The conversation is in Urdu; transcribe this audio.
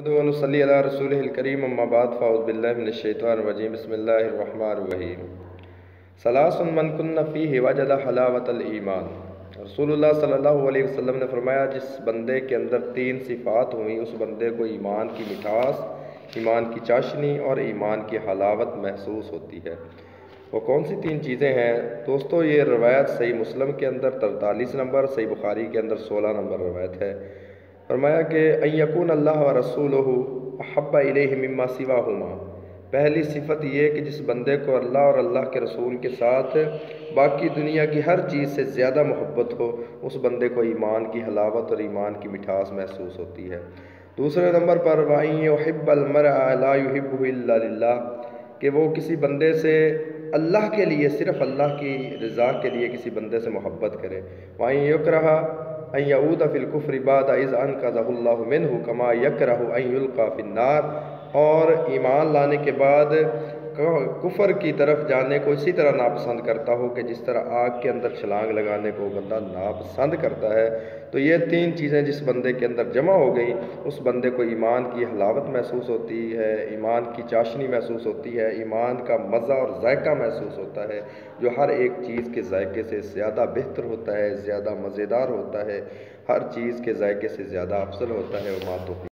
صلی علی رسول الکریم اما بعد فاعوذ باللہ من الشیطان الرجیم بسم اللہ الرحمن الرحیم ثلاث من کن فیہ وجد حلاوت الایمان۔ رسول اللہ صلی اللہ علیہ وسلم نے فرمایا جس بندے کے اندر 3 صفات ہوئیں اس بندے کو ایمان کی مٹھاس، ایمان کی چاشنی اور ایمان کی حلاوت محسوس ہوتی ہے۔ وہ کون سی 3 چیزیں ہیں دوستو؟ یہ روایت صحیح مسلم کے اندر 43 نمبر، صحیح بخاری کے اندر 16 نمبر روایت ہے۔ فرمایا کہ ان یکون اللہ و رسولہ احب الیہ مما سواہما۔ پہلی صفت یہ کہ جس بندے کو اللہ اور اللہ کے رسول کے ساتھ باقی دنیا کی ہر چیز سے زیادہ محبت ہو، اس بندے کو ایمان کی حلاوت اور ایمان کی مٹھاس محسوس ہوتی ہے۔ دوسرے نمبر پر وَإِن يُحِبَّ الْمَرْءَ لَا يُحِبُّهُ إِلَّا لِلَّهِ، کہ وہ کسی بندے سے اللہ کے لیے، صرف اللہ کی رضا کے لیے کسی بندے سے محبت کرے۔ وَإِن يُكْرَهَ ان یعود فی الکفر بعد اذ انقذہ اللہ منہ کما یکرہ ان یلقى فی النار، اور ایمان لانے کے بعد کفر کی طرف جانے کو اسی طرح ناپسند کرتا ہو کہ جس طرح آگ کے اندر چھلانگ لگانے کو بندہ ناپسند کرتا ہے۔ تو یہ 3 چیزیں جس بندے کے اندر جمع ہو گئیں اس بندے کو ایمان کی حلاوت محسوس ہوتی ہے، ایمان کی چاشنی محسوس ہوتی ہے، ایمان کا مزہ اور ذائقہ محسوس ہوتا ہے جو ہر ایک چیز کے ذائقے سے زیادہ بہتر ہوتا ہے، زیادہ مزیدار ہوتا ہے، ہر چیز کے ذائقے سے زیادہ افضل ہوتا ہے۔